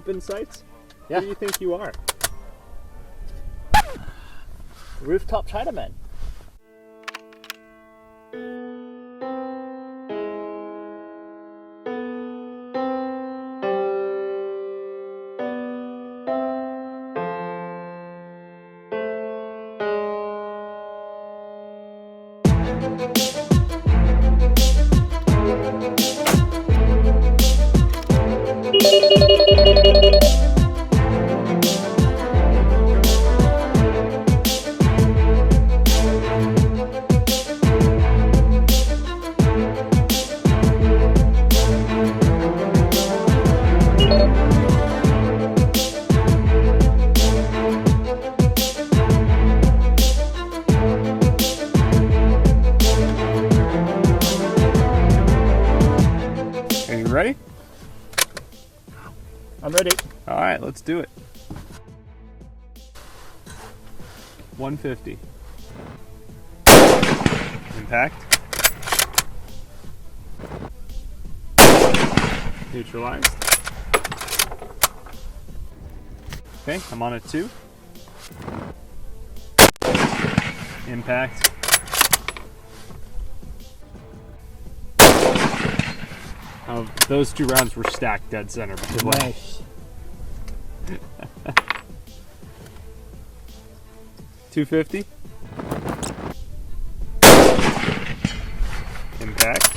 open sights? Yeah. Who do you think you are? Rooftop Chinaman. Ready? I'm ready. All right, let's do it. 150. Impact. Neutralized. Okay, I'm on it 2. Impact. Those 2 rounds were stacked dead center, by the way. Nice. 250. Impact.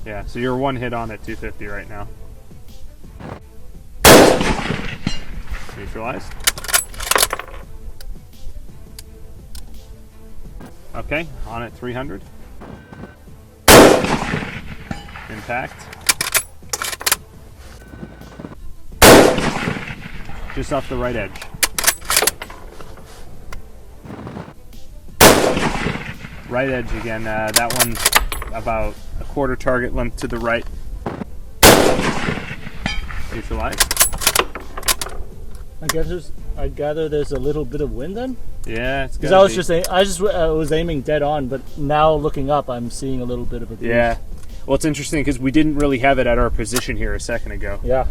Yeah, so you're 1 hit on at 250 right now. Neutralized. Okay, on at 300. Impact. Just off the right edge. Right edge again. That one about a quarter target length to the right. Neutralized. I gather there's a little bit of wind then? Yeah, it's because I was aiming dead on, but now looking up, I'm seeing a little bit of a breeze. Yeah. Well, it's interesting because we didn't really have it at our position here a second ago. Yeah.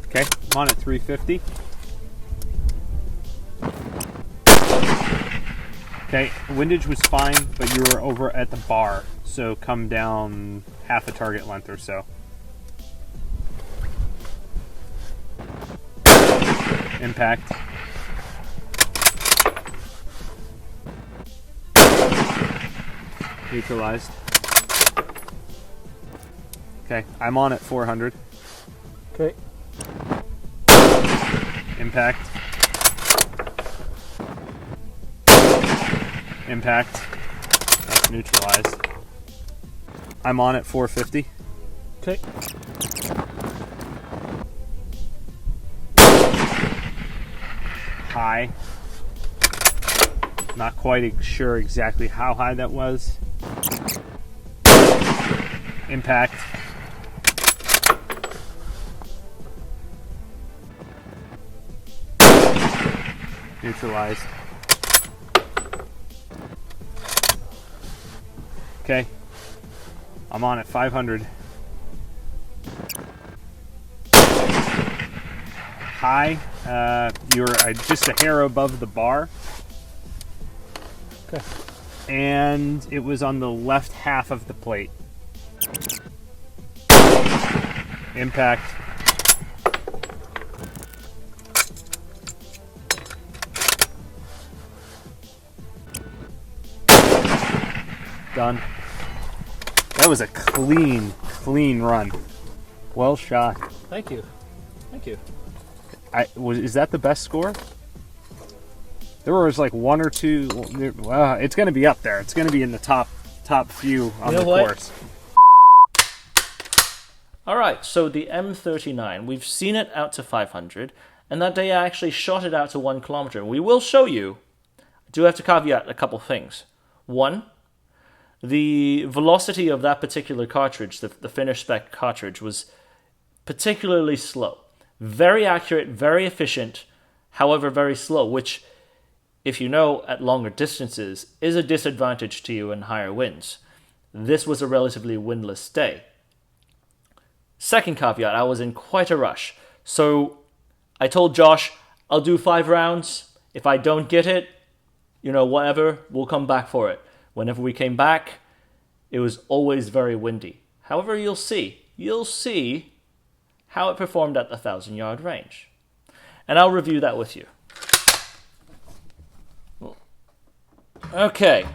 Okay, I'm on at 350. Okay, windage was fine, but you were over at the bar, so come down half a target length or so. Impact. Neutralized. Okay, I'm on at 400. Okay. Impact. Impact. That's neutralized. I'm on at 450. Okay. High. Not quite sure exactly how high that was. Impact. Neutralized. Okay. I'm on at 500. High. You're just a hair above the bar. Okay. And it was on the left half of the plate. Impact. Done. That was a clean run. Well shot. Thank you. Thank you. Is that the best score? There was like 1 or 2. It's going to be up there. It's going to be in the top few on the course. All right, so the M39, we've seen it out to 500, and that day I actually shot it out to 1 kilometer. We will show you. I do have to caveat a couple things. One, the velocity of that particular cartridge, the Finnish spec cartridge, was particularly slow. Very accurate, very efficient. however very slow, which, if you know, at longer distances, is a disadvantage to you in higher winds. This was a relatively windless day. Second caveat, I was in quite a rush. So I told Josh, I'll do 5 rounds. If I don't get it, whatever, we'll come back for it. Whenever we came back, it was always very windy. However, you'll see how it performed at the 1,000-yard range. And I'll review that with you. Okay.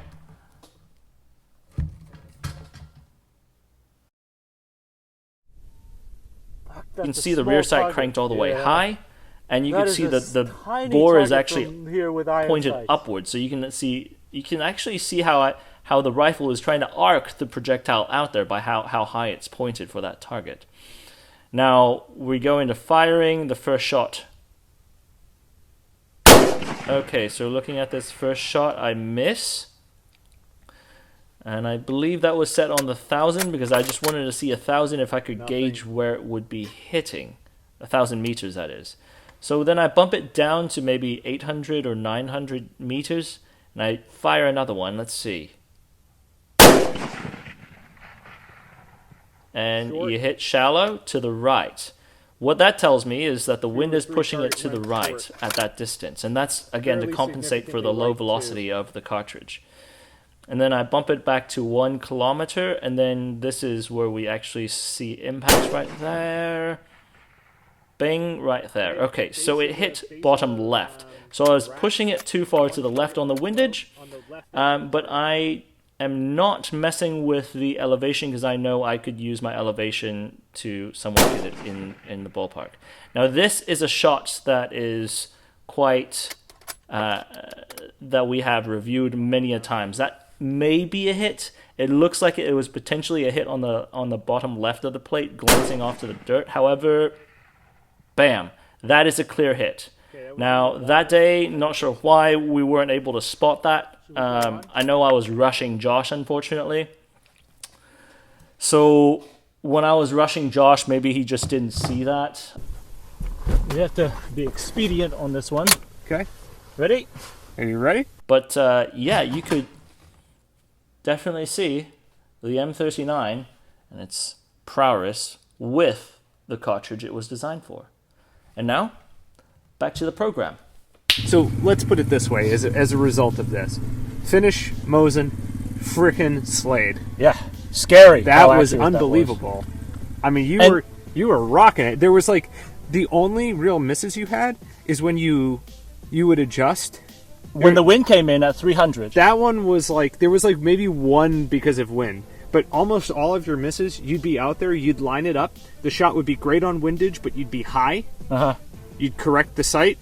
You can see the rear sight cranked all the way high, and you can see that the bore is actually pointed upwards. So you can actually see how the rifle is trying to arc the projectile out there by how high it's pointed for that target. Now we go into firing the first shot. Okay, so looking at this first shot, I miss. And I believe that was set on the 1,000 because I just wanted to see 1,000 if I could gauge where it would be hitting. 1,000 meters, that is. So then I bump it down to maybe 800 or 900 meters, and I fire another one. Let's see. And you hit shallow to the right. What that tells me is that the wind is pushing it to the right at that distance. And that's, again, to compensate for the low velocity of the cartridge. And then I bump it back to 1 kilometer, and then this is where we actually see impacts right there. Bing, right there. Okay, so it hit bottom left. So I was pushing it too far to the left on the windage, but I am not messing with the elevation because I know I could use my elevation to somewhat get it in the ballpark. Now this is a shot that is quite, that we have reviewed many a times. That may be a hit. It looks like it was potentially a hit on the bottom left of the plate, glancing off to the dirt. However, bam, that is a clear hit. Now, that day, not sure why we weren't able to spot that. I know I was rushing Josh, unfortunately. So, when I was rushing Josh, maybe he just didn't see that. We have to be expedient on this one. Okay. Ready? Are you ready? But, yeah, you could definitely see the M39 and its prowess with the cartridge it was designed for. And now, back to the program. So let's put it this way, as a result of this. Finnish Mosin frickin' slayed. Yeah, scary. That was unbelievable. I mean, you were rocking it. There was the only real misses you had is when you would adjust. When the wind came in at 300. That one was there was maybe one because of wind. But almost all of your misses, you'd be out there, you'd line it up. The shot would be great on windage, but you'd be high. Uh-huh. You'd correct the sight.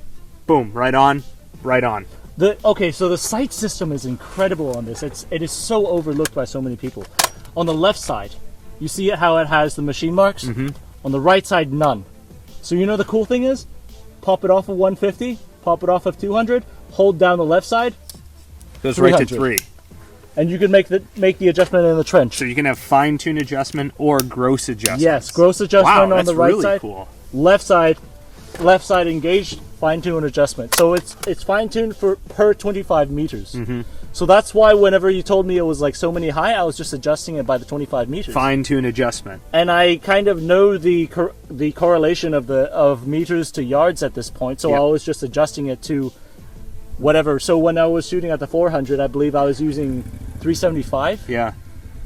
Boom, right on, right on. Okay, so the sight system is incredible on this. It is so overlooked by so many people. On the left side, you see how it has the machine marks? Mm-hmm. On the right side, none. So the cool thing is, pop it off of 150, pop it off of 200, hold down the left side, goes right to 3. And you can make the adjustment in the trench. So you can have fine-tune adjustment or gross adjustment. Yes, gross adjustment on the right really side. Cool. Left side engaged, fine-tune adjustment. So it's fine-tuned for per 25 meters. Mm-hmm. So that's why whenever you told me it was so many high, I was just adjusting it by the 25 meters. Fine-tune adjustment. And I kind of know the correlation of meters to yards at this point, so I was just adjusting it to whatever. So when I was shooting at the 400, I believe I was using 375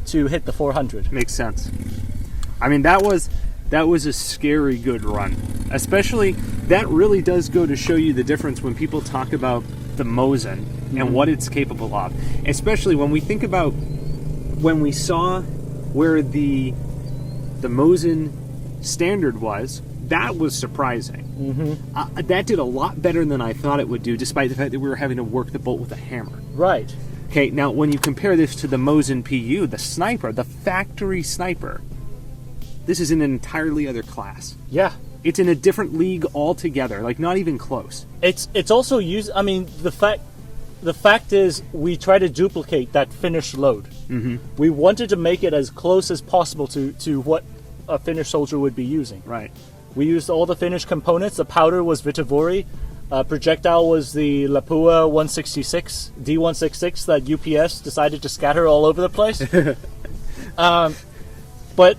to hit the 400. Makes sense. I mean, that was a scary good run. Especially, that really does go to show you the difference when people talk about the Mosin and what it's capable of. Especially when we think about when we saw where the Mosin standard was, that was surprising. Mm-hmm. That did a lot better than I thought it would do, despite the fact that we were having to work the bolt with a hammer. Right. Okay, now when you compare this to the Mosin PU, the sniper, the factory sniper, this is in an entirely other class. Yeah. It's in a different league altogether, not even close. It's also used, I mean, the fact is we try to duplicate that Finnish load. Mm-hmm. We wanted to make it as close as possible to what a Finnish soldier would be using. Right. We used all the Finnish components. The powder was Vitavori. projectile was the Lapua 166, D166 that UPS decided to scatter all over the place. But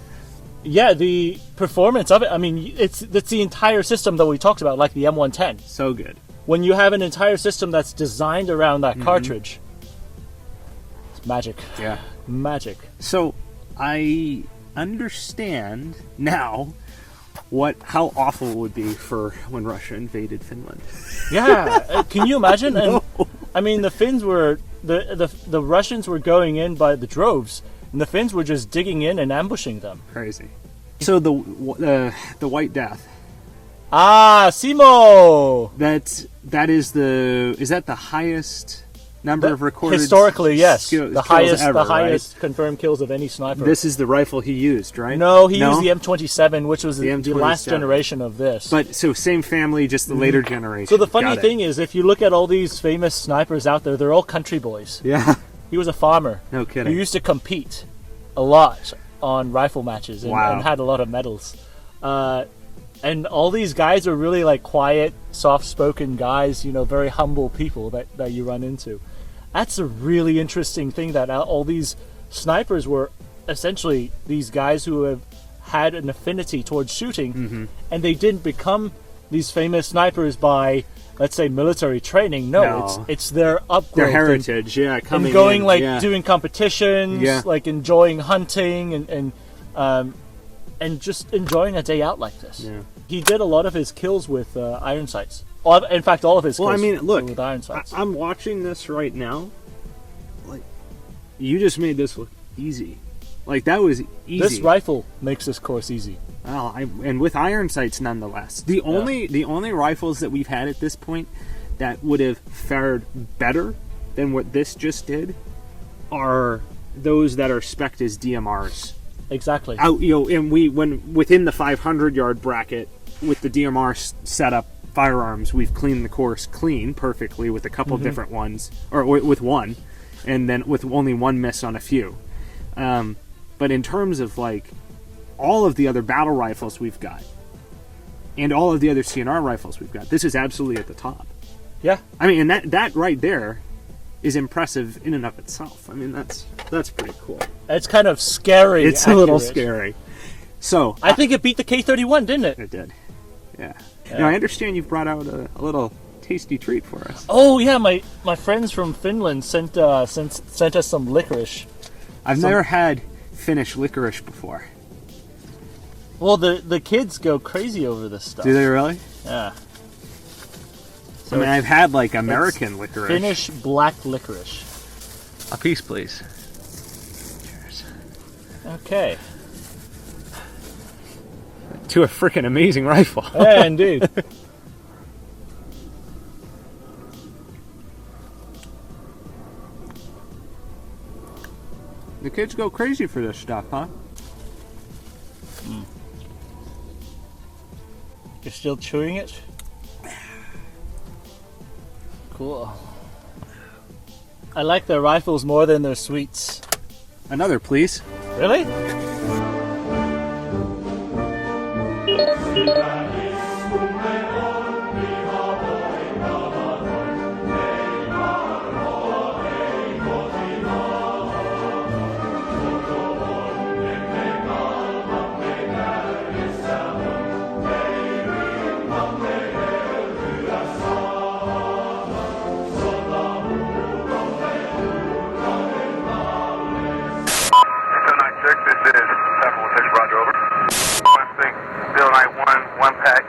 yeah, the performance of it, I mean, it's the entire system that we talked about, like the M110. So good. When you have an entire system that's designed around that cartridge, it's magic. Yeah. Magic. So I understand now how awful it would be for when Russia invaded Finland. Yeah, can you imagine? And, No. I mean, the Finns were the Russians were going in by the droves, and the Finns were just digging in and ambushing them. Crazy. So the White Death. Ah, SIMO. Is that the highest number of recorded historically? Yes, kills the highest ever, the highest confirmed kills of any sniper. This is the rifle he used, right? No, he used the M27, which was the M27. last generation of this. But so same family, just the later generation. So the funny Got it. thing is, if you look at all these famous snipers out there, they're all country boys. Yeah. He was a farmer. No kidding. He used to compete a lot on rifle matches and, Wow. and had a lot of medals. And all these guys are really like quiet, soft-spoken guys, very humble people that you run into. That's a really interesting thing, that all these snipers were essentially these guys who have had an affinity towards shooting, and they didn't become these famous snipers by, let's say, military training. No. It's their upgrade. Their heritage, coming and going in, doing competitions, like enjoying hunting and just enjoying a day out like this. Yeah. He did a lot of his kills with iron sights. In fact, all of his kills were with iron sights. I'm watching this right now. Like, you just made this look easy. Like, that was easy. This rifle makes this course easy. Well, and with iron sights nonetheless. The only rifles that we've had at this point that would have fared better than what this just did are those that are spec'd as DMRs. Exactly. And when within the 500-yard bracket with the DMR setup firearms, we've cleaned the course perfectly with a couple different ones, or with one, and then with only one miss on a few. But in terms of like all of the other battle rifles we've got, and all of the other C&R rifles we've got, this is absolutely at the top. Yeah. I mean, and that right there is impressive in and of itself. I mean, that's pretty cool. It's kind of scary. It's a little scary. So I think it beat the K31, didn't it? It did. Yeah. Now I understand you've brought out a little tasty treat for us. Oh yeah, my friends from Finland sent us some licorice. I've never had Finnish licorice before. Well, the kids go crazy over this stuff. Do they really? Yeah. I mean, I've had like American licorice. Finnish black licorice. A piece, please. Cheers. Okay. To a freaking amazing rifle. Yeah, indeed. The kids go crazy for this stuff, huh? You're still chewing it? Cool. I like their rifles more than their sweets. Another, please. Really? This is 716, Roger, over. 1 6, 091, 1 pack.